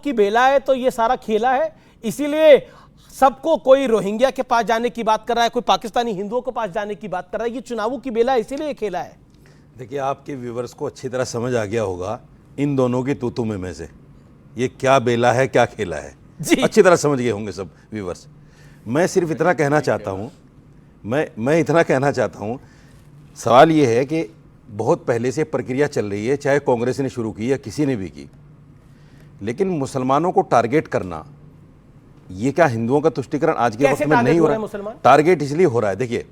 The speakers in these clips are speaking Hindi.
की बेला है तो ये सारा खेला है, इसीलिए सबको कोई रोहिंग्या के पास जाने की बात कर रहा है, कोई पाकिस्तानी हिंदुओं के पास जाने की बात कर रहा है। ये चुनावों की बेला है, इसीलिए ये खेला है। देखिए, आपके व्यूवर्स को अच्छी तरह समझ आ गया होगा इन दोनों की तूतू में से ये क्या बेला है, क्या खेला है, अच्छी तरह समझ गए होंगे सब व्यूवर्स। मैं सिर्फ इतना कहना चाहता हूँ, मैं इतना कहना चाहता हूँ, सवाल ये है कि बहुत पहले से प्रक्रिया चल रही है, चाहे कांग्रेस ने शुरू की या किसी ने भी की, लेकिन मुसलमानों को टारगेट करना, ये क्या हिंदुओं का तुष्टीकरण आज के वक्त में नहीं हो रहा है? टारगेट इसलिए हो रहा है, देखिए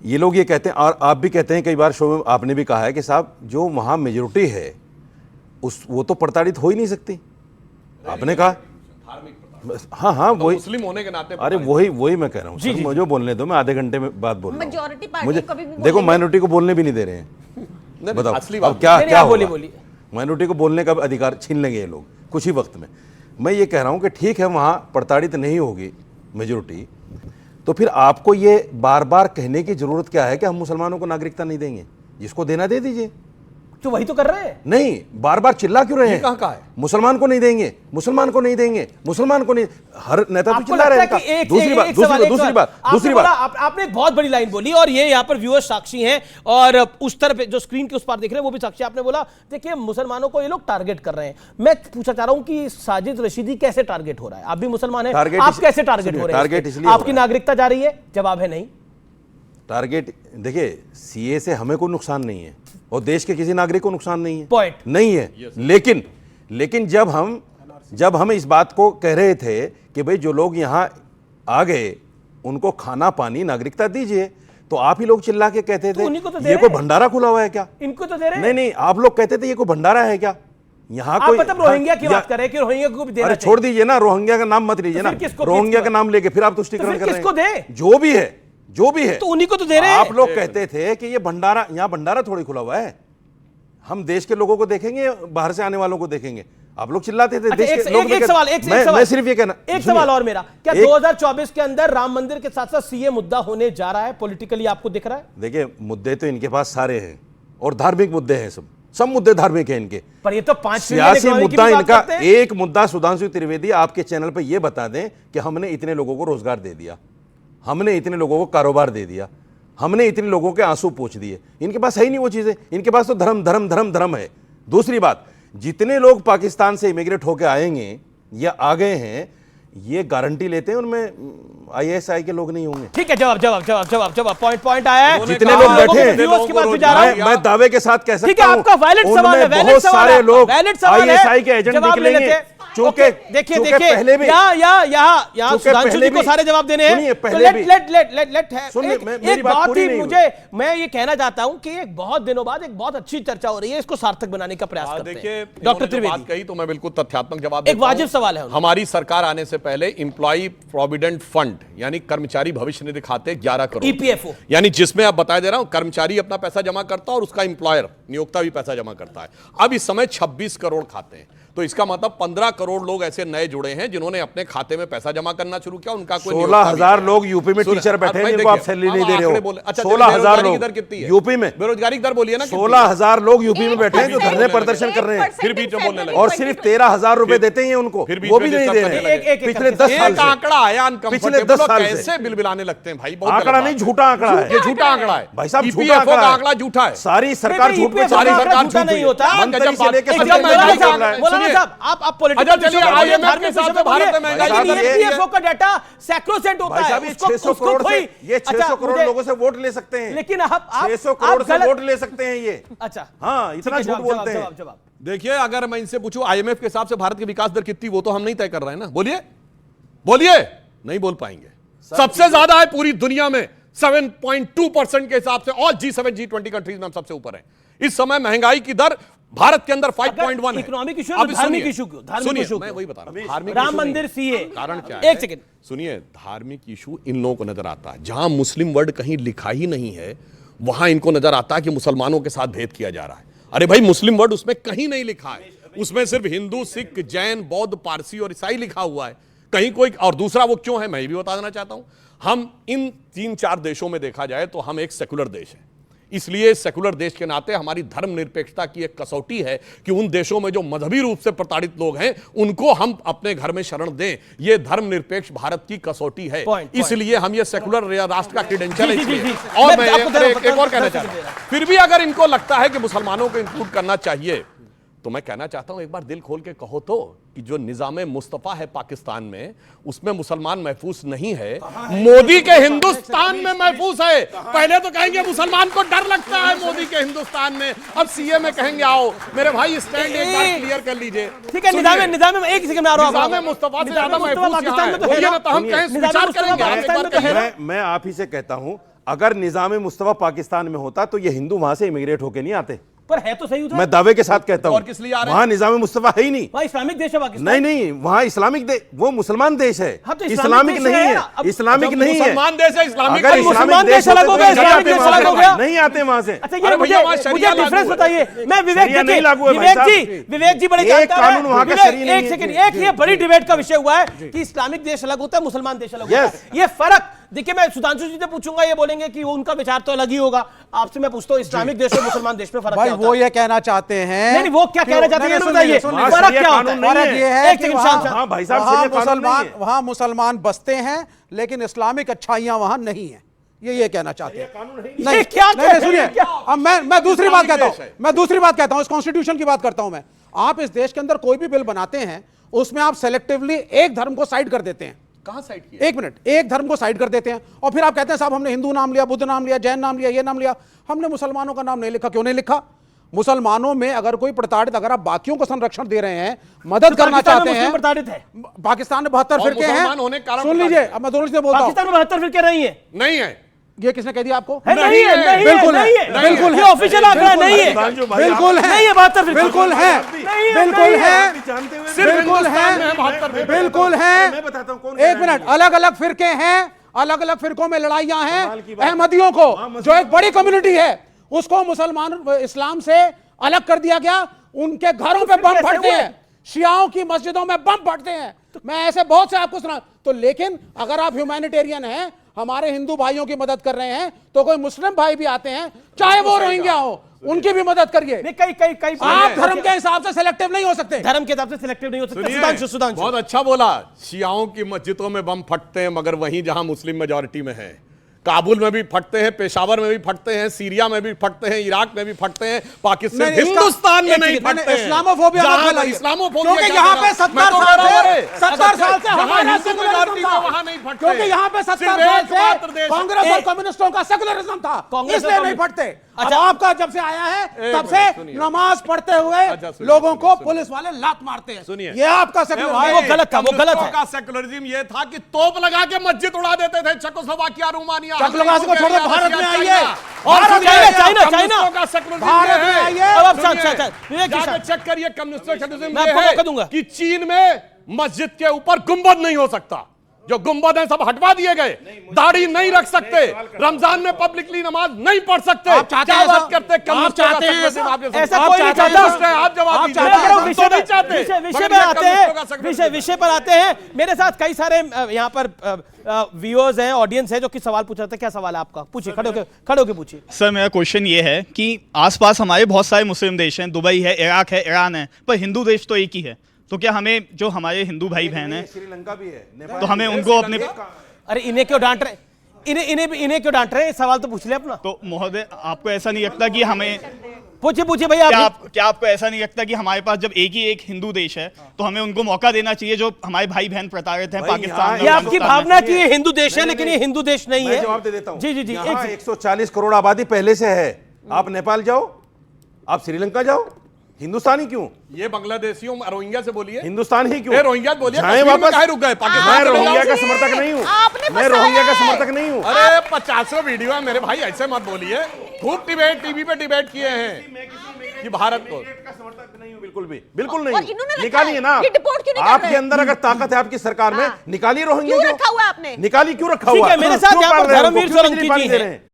ये लोग ये कहते हैं, और आप भी कहते हैं, कई बार शो में आपने भी कहा है कि साहब जो वहाँ मेजोरिटी है वो तो प्रताड़ित हो ही नहीं सकती। आपने कहा हाँ हाँ वही मुस्लिम होने के नाते, अरे वही मैं कह रहा हूँ, मुझे बोलने दो, मैं आधे घंटे में बात बोल रहा हूँ। मुझे देखो, माइनॉरिटी को बोलने भी नहीं दे रहे हैं, बताओ अब क्या होगा? माइनॉरिटी को बोलने का अधिकार छीन लेंगे ये लोग कुछ ही वक्त में। मैं ये कह रहा हूँ कि ठीक है, वहाँ प्रताड़ित नहीं होगी मेजोरिटी, तो फिर आपको ये बार बार कहने की जरूरत क्या है कि हम मुसलमानों को नागरिकता नहीं देंगे? जिसको देना दे दीजिए। तो वही तो कर रहे हैं। नहीं, बार बार चिल्ला क्यों रहे हैं? कहाँ का है? मुसलमान को नहीं देंगे, मुसलमान को नहीं देंगे, मुसलमान को नहीं। हर नेता तो चिल्ला रहे हैं। दूसरी बात आपने एक बहुत बड़ी लाइन बोली, और ये यहाँ पर व्यूअर्स साक्षी हैं, और उस तरफ जो स्क्रीन के उस पार देख रहे हैं वो भी साक्षी। आपने बोला देखिए मुसलमानों को ये लोग टारगेट कर रहे हैं। मैं पूछना चाह रहा हूँ कि साजिद रशीदी कैसे टारगेट हो रहा है? आप भी मुसलमान हैं, आप कैसे टारगेट हो रहे हैं? टारगेट इसलिए आपकी नागरिकता जा रही है? जवाब है नहीं। टारगेट देखिए, सीए से हमें कोई नुकसान नहीं है और देश के किसी नागरिक को नुकसान नहीं है, पॉइंट नहीं है। लेकिन जब हम इस बात को कह रहे थे कि भाई जो लोग यहाँ आ गए उनको खाना पानी नागरिकता दीजिए, तो आप ही लोग चिल्ला के कहते थे ये कोई भंडारा खुला हुआ है क्या? इनको तो दे रहे हैं। नहीं, आप लोग कहते थे ये कोई भंडारा है क्या? यहाँ कोई मतलब रोहिंग्या की बात कर रहे हैं कि रोहिंग्या को भी देना चाहिए। छोड़ दीजिए ना, रोहिंग्या का नाम मत लीजिए ना, रोहिंग्या का नाम लेके फिर आप तुष्टीकरण कर रहे हैं। जो भी है तो उन्हीं को तो दे रहे हैं। आप लोग कहते थे कि ये भंडारा, यहाँ भंडारा थोड़ी खुला हुआ है। हम देश के लोगों को देखेंगे, बाहर से आने वालों को देखेंगे। आप लोग चिल्लाते थे। मैं सिर्फ ये कहना, एक सवाल और मेरा, क्या 2024 के अंदर राम मंदिर के साथ साथ सीए मुद्दा होने जा रहा है? पॉलिटिकली आपको दिख रहा है? देखिए, मुद्दे तो इनके पास सारे हैं और धार्मिक मुद्दे हैं, सब मुद्दे धार्मिक हैं इनके। पर ये तो 5 सियासी मुद्दा इनका, एक मुद्दा सुधांशु त्रिवेदी आपके चैनल पर यह बता दें कि हमने इतने लोगों को रोजगार दे दिया, हमने इतने लोगों को कारोबार दे दिया, हमने इतने लोगों के आंसू पोंछ दिए। इनके पास है ही नहीं वो चीजें, इनके पास तो धर्म धर्म धर्म धर्म है। दूसरी बात, जितने लोग पाकिस्तान से इमिग्रेट होकर आएंगे या आ गए हैं, ये गारंटी लेते हैं उनमें आईएसआई के लोग नहीं होंगे। ठीक है, जवाब पॉइंट आया है। जितने लोग बैठे हैं, मैं दावे के साथ कह सकता हूं, आपका वैलिड सवाल है, बहुत सारे लोग आईएसआई के एजेंट निकलेंगे। चूंकि देखिए पहले भी यहाँ सुधांशु जी को सारे जवाब देने हैं। एक बात ही मैं ये कहना चाहता हूं कि एक बहुत दिनों बाद एक बहुत अच्छी चर्चा हो रही है, इसको सार्थक बनाने का प्रयास करते हैं। देखिए, डॉक्टर त्रिवेदी बात कही तो मैं बिल्कुल तथ्यात्मक जवाब देता हूं। एक वाजिब सवाल है। हमारी सरकार आने से पहले एम्प्लॉय प्रोविडेंट फंड यानी कर्मचारी भविष्य निधि खाते 11 करोड़ ईपीएफओ, यानी जिसमें आप बता दे रहा हूं कर्मचारी अपना पैसा जमा करता है और उसका एम्प्लॉयर नियोक्ता भी पैसा जमा करता है। अब इस समय 26 करोड़ खाते हैं, तो इसका मतलब 15 करोड़ लोग ऐसे नए जुड़े हैं जिन्होंने अपने खाते में पैसा जमा करना शुरू किया। उनका कोई 16,000 लोग यूपी में टीचर बैठे हैं जिनको आप सैलरी नहीं दे रहे हो। 16,000 लोग यूपी में, बेरोजगारी दर बोलिए ना। 16,000 लोग यूपी में बैठे हैं जो धरने प्रदर्शन कर रहे हैं, फिर बीच में बोलने लगे, और सिर्फ 13,000 रुपए देते हैं उनको, वो भी नहीं दे रहे। पिछले 10 साल से आंकड़ा आया, पिछले 10 साल से कैसे बिलबिलाने लगते हैं भाई। आंकड़ा नहीं, झूठा आंकड़ा है, ये झूठा आंकड़ा है भाई साहब, झूठा आंकड़ा झूठा है। सारी सरकार झूठ पे, सारी सरकार झूठा नहीं होता। मंत्री से लेकर आईएमएफ के हिसाब से भारत में महंगाई ईपीएफओ का डाटा सैक्रोसेंट होता है। 600 करोड़ से ये 600 करोड़ लोगों से वोट ले सकते हैं, लेकिन आप 600 करोड़ से वोट ले सकते हैं ये। अच्छा, हाँ, इतना झूठ बोलते हैं। देखिए, अगर मैं इनसे पूछूं आईएमएफ के हिसाब से भारत की विकास दर कितनी, वो तो हम नहीं तय कर रहे हैं ना। बोलिए नहीं बोल पाएंगे। सबसे ज्यादा है पूरी दुनिया में 7.2% के हिसाब से, और G7 G20 कंट्रीज में हम सबसे ऊपर हैं। इस समय महंगाई की दर भारत के अंदर 5.1 है। इकोनॉमिक इशू है, धार्मिक इशू क्यों? धार्मिक इशू मैं वही बता रहा हूं, राम मंदिर सीए कारण क्या है? एक सेकंड सुनिए, धार्मिक इशू इन लोगों को नजर आता है, जहां मुस्लिम वर्ड कहीं लिखा ही नहीं है वहां इनको नजर आता है कि मुसलमानों के साथ भेद किया जा रहा है। अरे भाई, मुस्लिम वर्ड उसमें कहीं नहीं लिखा है, उसमें सिर्फ हिंदू, सिख, जैन, बौद्ध, पारसी और ईसाई लिखा हुआ है, कहीं कोई। और दूसरा वो क्यों है मैं भी बता देना चाहता हूं। हम इन 3-4 देशों में देखा जाए तो हम एक सेकुलर देश है, इसलिए सेकुलर देश के नाते हमारी धर्मनिरपेक्षता की एक कसौटी है कि उन देशों में जो मजहबी रूप से प्रताड़ित लोग हैं उनको हम अपने घर में शरण दें। ये धर्मनिरपेक्ष भारत की कसौटी है। इसलिए हम ये सेकुलर राष्ट्र का क्रेडेंशियल है इसलिए। और मैं एक और कहना चाह रहा हूं, फिर भी अगर इनको लगता है कि मुसलमानों को इंक्लूड करना चाहिए तो मैं कहना चाहता हूं एक बार दिल खोल के कहो तो कि जो निजाम मुस्तफा है पाकिस्तान में उसमें मुसलमान महफूज नहीं है, मोदी के हिंदुस्तान में महफूज है। पहले तो कहेंगे मुसलमान को डर लगता है मोदी के हिंदुस्तान में, अब सीए में कहेंगे आओ मेरे भाई स्टैंड एक बार क्लियर कर लीजिए। ठीक है, निजाम में एक सेकंड में आ रहा हूं। निजाम मुस्तफा से ज्यादा महफूज पाकिस्तान में तो है ना, तो हम कहें विचार करेंगे। मैं आप ही से कहता हूं, अगर निजाम मुस्तफा पाकिस्तान में होता तो ये हिंदू वहां से इमिग्रेट होके नहीं आते। पर है तो सही उधर। मैं दावे के साथ कहता हूं, और किस लिए आ रहे हैं? वहां निजाम मुस्तफा है ही नहीं। वहां इस्लामिक देश है पाकिस्तान। नहीं नहीं, वहां इस्लामिक देश, वो मुसलमान देश है। हाँ, तो इस्लामिक नहीं है, इस्लामिक नहीं है। मुसलमान देश है, इस्लामिक अगर मुसलमान देश अलग हो गया, इस्लामिक देश अलग हो गया, नहीं आते वहां से। अच्छा ये मुझे डिफरेंस बताइए। मैं विवेक जी बड़े जानकार हैं। एक सेकंड, एक ये बड़ी डिबेट का विषय हुआ है कि इस्लामिक देश अलग होता है, मुसलमान देश अलग होता है। ये फर्क देखिए, मैं सुधांशु जी से पूछूंगा, ये बोलेंगे कि उनका विचार तो अलग ही होगा। आपसे मैं पूछता हूँ इस्लामिक देश और मुसलमान देश में फर्क क्या होता है? वो ये कहना चाहते हैं, नहीं वो क्या कहना चाहते हैं बताइए, फर्क क्या होता है? फर्क ये है कि वहां मुसलमान बसते हैं लेकिन इस्लामिक अच्छाइयां वहां नहीं है, ये कहना चाहते हैं। नहीं क्या सुनिए, अब मैं दूसरी बात कहता हूं, इस कॉन्स्टिट्यूशन की बात करता हूं मैं। आप इस देश के अंदर कोई भी बिल बनाते हैं उसमें आप सेलेक्टिवली एक धर्म को साइड कर देते हैं। कहां साइड किया? एक मिनट, एक धर्म को साइड कर देते हैं और फिर आप कहते हैं साहब हमने हिंदू नाम लिया, बुद्ध नाम लिया, जैन नाम लिया, ये नाम लिया, हमने मुसलमानों का नाम नहीं लिखा। क्यों नहीं लिखा? मुसलमानों में अगर कोई प्रताड़ित, अगर आप बाकियों को संरक्षण दे रहे हैं, मदद करना चाहते हैं। प्रताड़ित है पाकिस्तान में 72 फिरके हैं। सुन लीजिए, अब मैं दोनों से बोलता हूं, पाकिस्तान में 72 फिरके नहीं है। नहीं है। ये किसने कह दिया आपको? नहीं है, बिल्कुल है, बिल्कुल है, ऑफिशियल आंकड़ा नहीं है, बिल्कुल है, नहीं है 72 फिरके, बिल्कुल है, बिल्कुल है, बिल्कुल है, बिल्कुल है। मैं बताता हूं कौन। एक मिनट, अलग अलग फिरके हैं, अलग अलग फिरकों में लड़ाइयां हैं। अहमदियों को, जो एक बड़ी कम्युनिटी है, उसको मुसलमान इस्लाम से अलग कर दिया गया। उनके घरों पे बम फटते हैं, शियाओं की मस्जिदों में बम फटते हैं। मैं ऐसे बहुत से आपको सुना तो, लेकिन अगर आप ह्यूमैनिटेरियन हैं, हमारे हिंदू भाइयों की मदद कर रहे हैं, तो कोई मुस्लिम भाई भी आते हैं, चाहे वो रोहिंग्या हो, उनकी भी मदद करिए। कई आप धर्म के हिसाब से सिलेक्टिव नहीं हो सकते। धर्म के हिसाब से सिलेक्टिव नहीं हो सकते। सुधांशु बहुत अच्छा बोला, शियाओं की मस्जिदों में बम फटते हैं, मगर वहीं जहां मुस्लिम मेजॉरिटी में है। काबुल में भी फटते हैं, पेशावर में भी फटते हैं, सीरिया में भी फटते हैं, इराक में भी फटते हैं, पाकिस्तान, हिंदुस्तान में नहीं फटते हैं। इस्लामोफोबिया क्योंकि यहाँ पे 70 साल से हमारा सेकुलरिज्म था, वहां नहीं फटते, क्योंकि यहाँ पे 70 साल से कांग्रेस और कम्युनिस्टों का सेकुलरिज्म था, इसलिए नहीं फटते। अच्छा, आपका जब से आया है तब से नमाज पढ़ते हुए लोगों को पुलिस वाले लात मारते हैं। सुनिए, ये आपका सेकुलरिज्म, वो गलत था, वो गलत है। का सेकुलरिज्म ये था कि तोप लगा के मस्जिद उड़ा देते थे। चेकोस्लोवाकिया, रोमानिया, चेकोस्लोवाकिया को छोड़ दे, भारत में आइए, और चाइना का सेकुलरिज्म भारत में आइए। अब आप चेक करिए, कम्युनिस्ट मैं आपको मौका दूंगा कि चीन में मस्जिद के ऊपर गुंबद नहीं हो सकता, जो गुंबद हैं सब हटवा दिए गए, दाढ़ी नहीं रख सकते, रमजान में पब्लिकली नमाज नहीं पढ़ सकते। आप चाहते हैं, बात करते आप चाहते हैं ऐसा कोई नहीं चाहता। आप जवाब दीजिए। विषय पर आते हैं। मेरे साथ कई सारे यहाँ पर व्यूअर्स हैं, ऑडियंस है जो कि सवाल पूछ रहे थे। क्या सवाल है आपका? पूछिए, खड़े होके पूछिए। सर मेरा क्वेश्चन ये है कि आसपास हमारे बहुत सारे मुस्लिम देश हैं, दुबई है, इराक है, ईरान है, पर हिंदू देश तो एक ही है। तो क्या हमें, जो हमारे हिंदू भाई बहन हैं, श्रीलंका भी है, तो हमें उनको अपने, अरे इन्हें क्यों डांट रहे, इन्हें क्यों डांट रहे हैं? सवाल तो पूछ ले अपना। तो महोदय आपको ऐसा नहीं लगता कि हमें, पूछिए भैया, क्या आपको ऐसा नहीं लगता कि हमारे पास जब एक ही एक हिंदू देश है तो हमें उनको मौका देना चाहिए, जो हमारे भाई बहन प्रताड़ित हैं पाकिस्तान में? ये आपकी भावना की ये हिंदू देश है, लेकिन ये हिंदू देश नहीं है। जवाब दे देता हूं। जी 140 करोड़ आबादी पहले से है। आप नेपाल जाओ, आप श्रीलंका जाओ, हिंदुस्तानी क्यों? ये बांग्लादेशियों, रोहिंग्या से बोलिए, हिंदुस्तान ही क्यों? रोहिंग्या बोलिए, वापस रुक गए पाकिस्तान। मैं रोहिंग्या का समर्थक नहीं हूँ, मैं रोहिंग्या का समर्थक नहीं हूँ। अरे 50 वीडियो है मेरे भाई, ऐसे मत बोलिए। खूब डिबेट टीवी पे डिबेट किए हैं कि भारत को समर्थक नहीं हूँ, बिल्कुल नहीं। निकालिए ना, आपके अंदर अगर ताकत है आपकी सरकार में, निकालिए रोहिंग्या। क्यों रखा हुआ आपने? निकालिए, क्यों रखा हुआ? मेरे साथ धर्मवीर सोलंकी जी हैं।